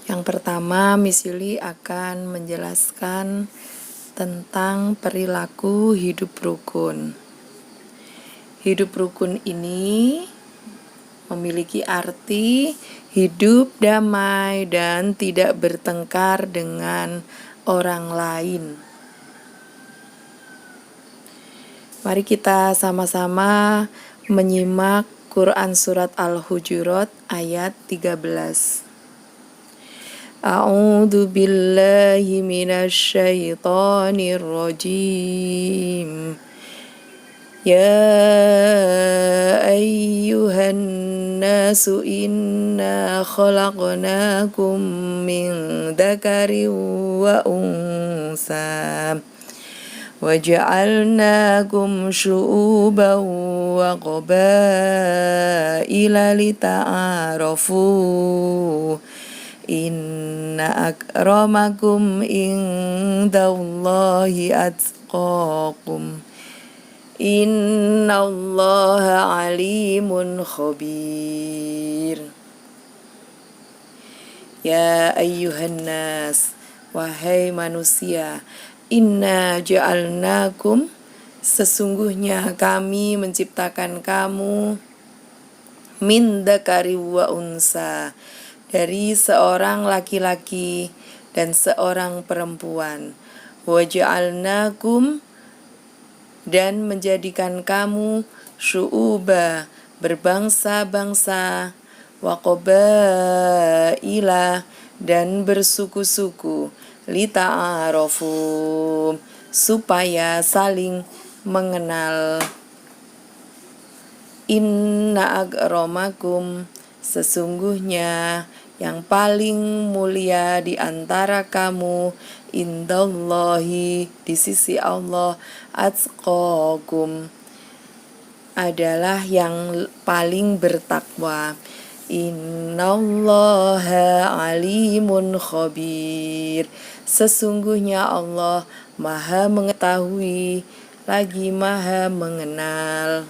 Yang pertama, Miss Yuli akan menjelaskan tentang perilaku hidup rukun. Hidup rukun ini memiliki arti hidup damai dan tidak bertengkar dengan orang lain. Mari kita sama-sama menyimak Quran Surat Al-Hujurat ayat 13. A'udzu billahi minasyaitonir rajim. Ya ayyuhan nasu inna khalaqnakum min dzakarin wa unsa وجعلناكم شعوبا وقبائل لتعارفوا إن أكرمكم عند الله أتقاكم إن الله عليم خبير. Ya ayyuhan nas, wahai manusia, inna ja'alnakum, sesungguhnya kami menciptakan kamu, min dzakari wa unsa, dari seorang laki-laki dan seorang perempuan. Wa ja'alnakum, dan menjadikan kamu syu'uba, berbangsa-bangsa, wa qabaila, dan bersuku-suku, lita'arafu, supaya saling mengenal. Inna akramakum, sesungguhnya yang paling mulia di antara kamu, indallahi, di sisi Allah, atqakum, adalah yang paling bertakwa. Innallaha alimun khabir, sesungguhnya Allah maha mengetahui lagi maha mengenal.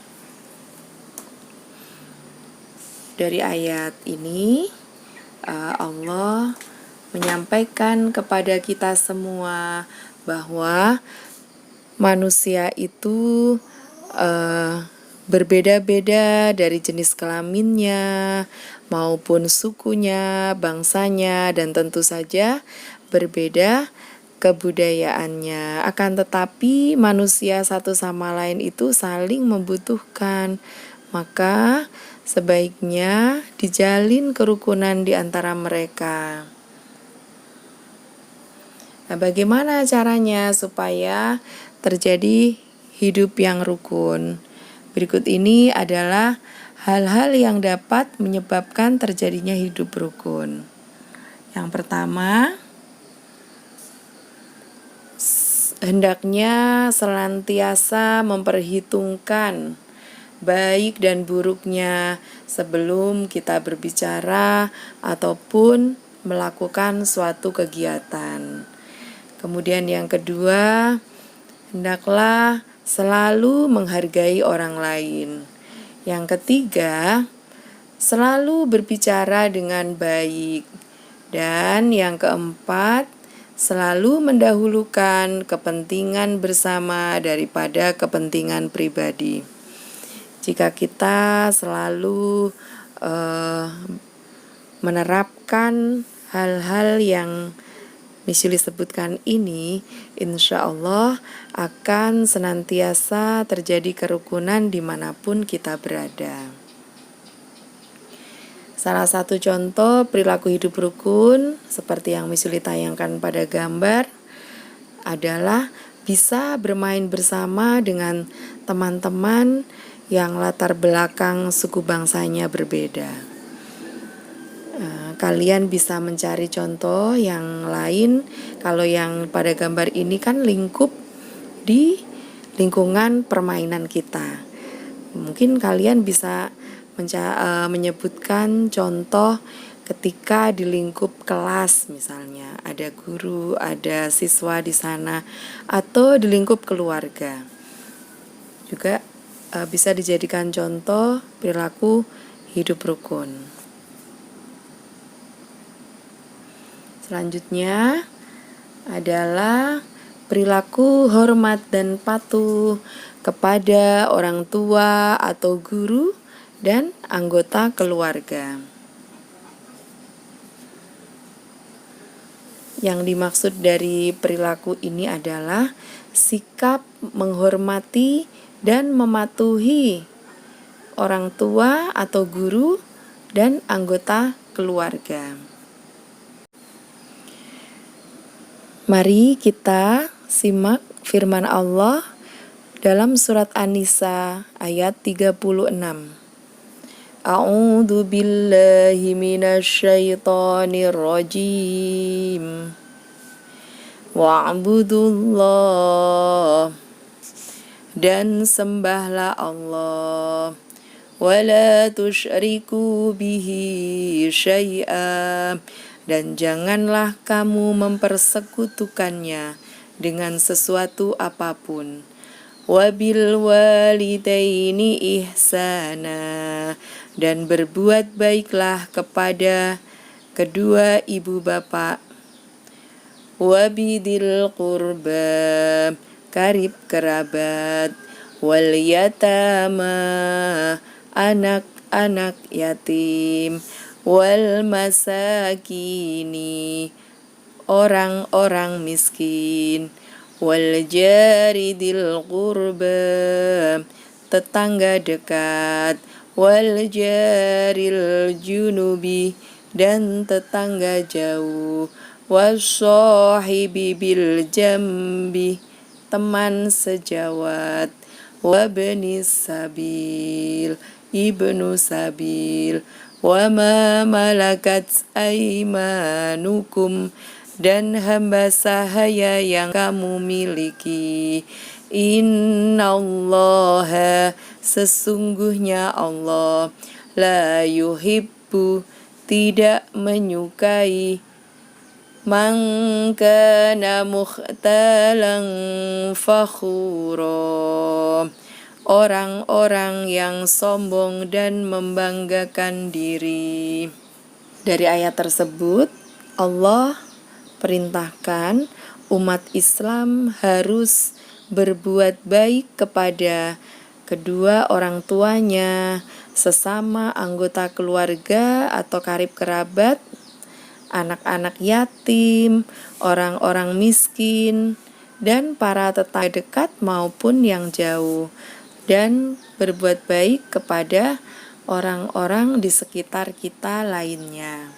Dari ayat ini Allah menyampaikan kepada kita semua bahwa manusia itu berbeda-beda dari jenis kelaminnya maupun sukunya, bangsanya, dan tentu saja berbeda kebudayaannya. Akan tetapi manusia satu sama lain itu saling membutuhkan. Maka sebaiknya dijalin kerukunan di antara mereka. Nah, bagaimana caranya supaya terjadi hidup yang rukun? Berikut ini adalah hal-hal yang dapat menyebabkan terjadinya hidup rukun. Yang pertama, hendaknya senantiasa memperhitungkan baik dan buruknya sebelum kita berbicara ataupun melakukan suatu kegiatan. Kemudian yang kedua, hendaklah selalu menghargai orang lain. Yang ketiga, selalu berbicara dengan baik. Dan yang keempat, selalu mendahulukan kepentingan bersama daripada kepentingan pribadi. Jika kita selalu menerapkan hal-hal yang Miss Yuli sebutkan ini, insya Allah akan senantiasa terjadi kerukunan dimanapun kita berada. Salah satu contoh perilaku hidup rukun seperti yang Miss Yuli tayangkan pada gambar adalah bisa bermain bersama dengan teman-teman yang latar belakang suku bangsanya berbeda. Kalian bisa mencari contoh yang lain. Kalau yang pada gambar ini kan lingkup di lingkungan permainan kita. Mungkin kalian bisa menyebutkan contoh ketika di lingkup kelas, misalnya ada guru, ada siswa di sana, atau di lingkup keluarga. Juga bisa dijadikan contoh perilaku hidup rukun. Selanjutnya adalah perilaku hormat dan patuh kepada orang tua atau guru dan anggota keluarga. Yang dimaksud dari perilaku ini adalah sikap menghormati dan mematuhi orang tua atau guru dan anggota keluarga. Mari kita simak firman Allah dalam surat An-Nisa ayat 36. A'udzu billahi minasyaitonir rajim. Wa'budullah, dan sembahlah Allah. Wala tusyriku bihi syai'a, dan janganlah kamu mempersekutukannya dengan sesuatu apapun. Wabil walidaini ihsana, dan berbuat baiklah kepada kedua ibu bapak. Wabidil qurba, karib kerabat. Wal yatama, anak-anak yatim. Wal masakini, orang-orang miskin. Wal jaridil qurba, tetangga dekat. Wal jaril junubi, dan tetangga jauh. Wassahibi bil jambi, teman sejawat. Wabnis sabil, ibnu sabil. Wama malakat aimanukum, dan hamba sahaya yang kamu miliki. Innallaha, sesungguhnya Allah, la yuhibbu, tidak menyukai, man kana mukhtalan fakhura, orang-orang yang sombong dan membanggakan diri. Dari ayat tersebut, Allah perintahkan umat Islam harus berbuat baik kepada kedua orang tuanya, sesama anggota keluarga atau karib kerabat, anak-anak yatim, orang-orang miskin, dan para tetangga dekat maupun yang jauh, dan berbuat baik kepada orang-orang di sekitar kita lainnya.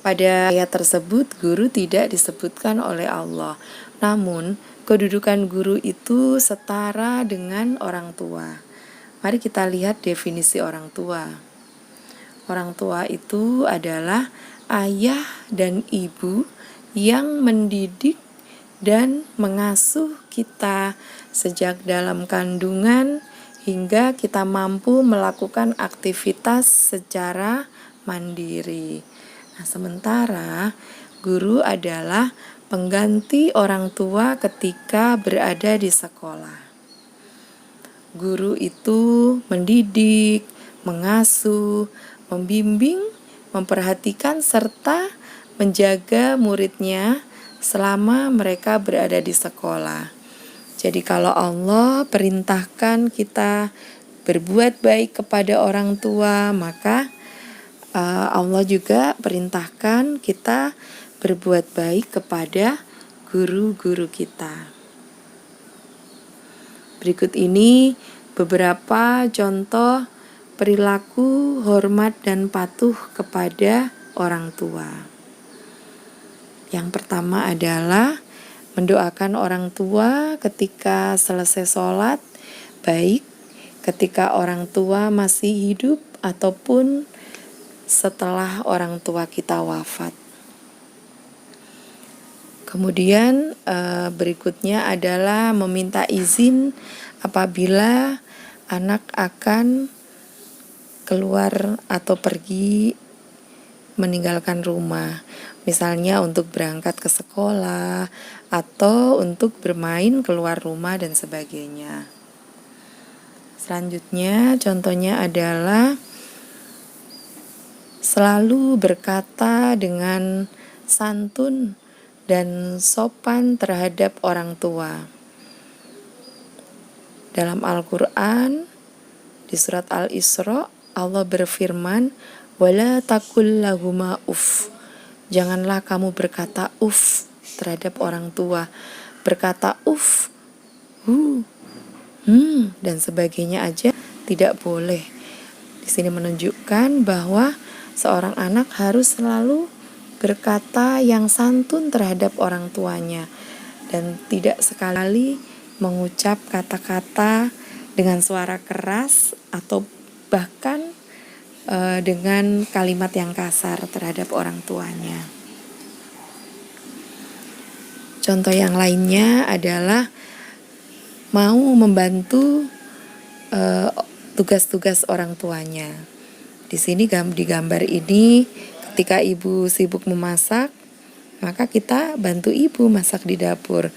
Pada ayat tersebut, guru tidak disebutkan oleh Allah. Namun, kedudukan guru itu setara dengan orang tua. Mari kita lihat definisi orang tua. Orang tua itu adalah ayah dan ibu yang mendidik dan mengasuh kita sejak dalam kandungan hingga kita mampu melakukan aktivitas secara mandiri. Nah, sementara guru adalah pengganti orang tua ketika berada di sekolah. Guru itu mendidik, mengasuh, membimbing, memperhatikan, serta menjaga muridnya selama mereka berada di sekolah. Jadi kalau Allah perintahkan kita berbuat baik kepada orang tua, maka Allah juga perintahkan kita berbuat baik kepada guru-guru kita. Berikut ini beberapa contoh perilaku hormat dan patuh kepada orang tua. Yang pertama adalah mendoakan orang tua ketika selesai sholat, baik ketika orang tua masih hidup ataupun setelah orang tua kita wafat. Kemudian berikutnya adalah meminta izin apabila anak akan keluar atau pergi meninggalkan rumah. Misalnya untuk berangkat ke sekolah atau untuk bermain keluar rumah dan sebagainya. Selanjutnya contohnya adalah selalu berkata dengan santun dan sopan terhadap orang tua. Dalam Al-Quran, di surat Al-Isra, Allah berfirman, "Wala taqul lahuma uff." Janganlah kamu berkata uff terhadap orang tua. Berkata uff, dan sebagainya aja tidak boleh. Di sini menunjukkan bahwa seorang anak harus selalu berkata yang santun terhadap orang tuanya dan tidak sekali mengucap kata-kata dengan suara keras atau bahkan dengan kalimat yang kasar terhadap orang tuanya. Contoh yang lainnya adalah mau membantu tugas-tugas orang tuanya. Di sini di gambar ini, ketika ibu sibuk memasak, maka kita bantu ibu masak di dapur.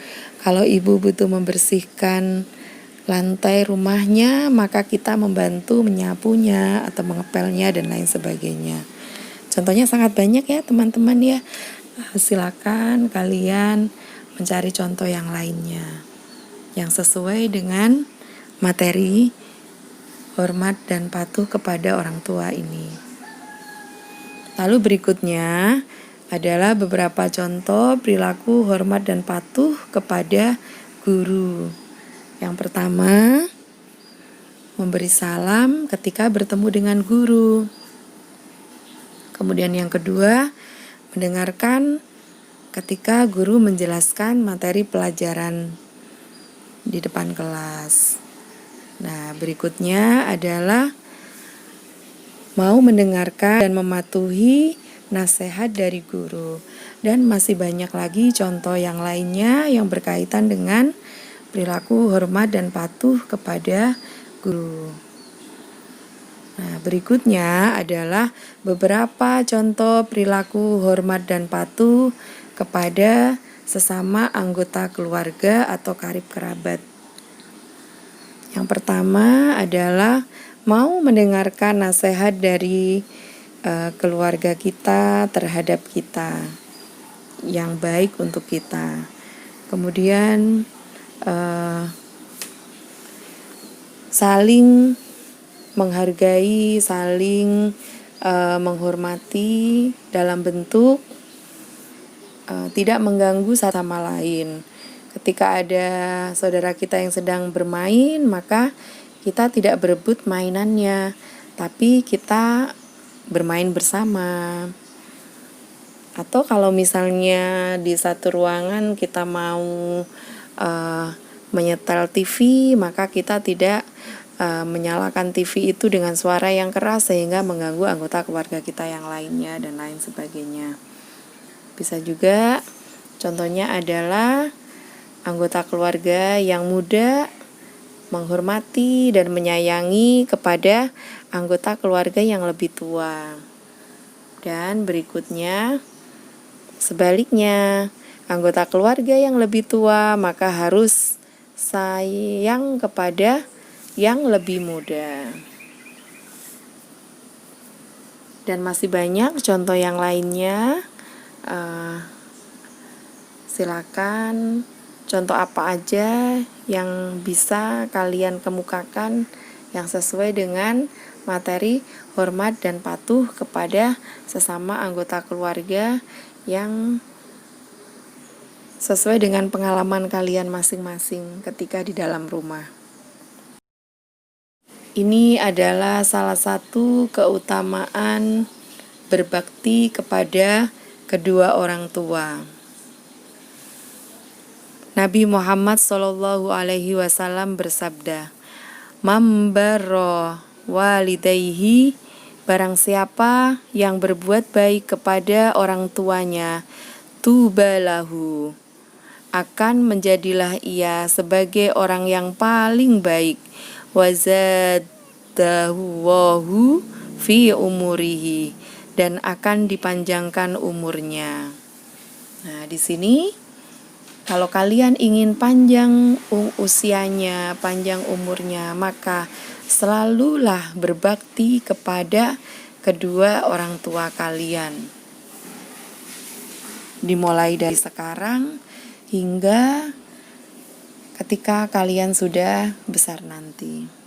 Kalau ibu butuh membersihkan lantai rumahnya, maka kita membantu menyapunya atau mengepelnya dan lain sebagainya. Contohnya sangat banyak ya teman-teman ya. Silakan kalian mencari contoh yang lainnya yang sesuai dengan materi hormat dan patuh kepada orang tua ini. Lalu berikutnya adalah beberapa contoh perilaku hormat dan patuh kepada guru. Yang pertama, memberi salam ketika bertemu dengan guru. Kemudian yang kedua, mendengarkan ketika guru menjelaskan materi pelajaran di depan kelas. Nah, berikutnya adalah mau mendengarkan dan mematuhi nasihat dari guru. Dan masih banyak lagi contoh yang lainnya yang berkaitan dengan perilaku hormat dan patuh kepada guru. Nah, berikutnya adalah beberapa contoh perilaku hormat dan patuh kepada sesama anggota keluarga atau karib kerabat. Yang pertama adalah mau mendengarkan nasihat dari keluarga kita terhadap kita yang baik untuk kita. Kemudian saling menghargai, saling menghormati dalam bentuk tidak mengganggu satu sama lain. Ketika ada saudara kita yang sedang bermain, maka kita tidak berebut mainannya, tapi kita bermain bersama. Atau kalau misalnya di satu ruangan kita mau menyetel TV, maka kita tidak menyalakan TV itu dengan suara yang keras sehingga mengganggu anggota keluarga kita yang lainnya dan lain sebagainya. Bisa juga contohnya adalah anggota keluarga yang muda menghormati dan menyayangi kepada anggota keluarga yang lebih tua. Dan berikutnya sebaliknya, anggota keluarga yang lebih tua maka harus sayang kepada yang lebih muda. Dan masih banyak contoh yang lainnya. Silakan contoh apa aja yang bisa kalian kemukakan yang sesuai dengan materi hormat dan patuh kepada sesama anggota keluarga yang sesuai dengan pengalaman kalian masing-masing ketika di dalam rumah. Ini adalah salah satu keutamaan berbakti kepada kedua orang tua. Nabi Muhammad SAW bersabda, "Man barra walidayhi," barang siapa yang berbuat baik kepada orang tuanya, tubalahu, akan menjadilah ia sebagai orang yang paling baik, wazadahu fi umurihi, dan akan dipanjangkan umurnya. Nah, di sini kalau kalian ingin panjang usianya, panjang umurnya, maka selalulah berbakti kepada kedua orang tua kalian. Dimulai dari sekarang hingga ketika kalian sudah besar nanti.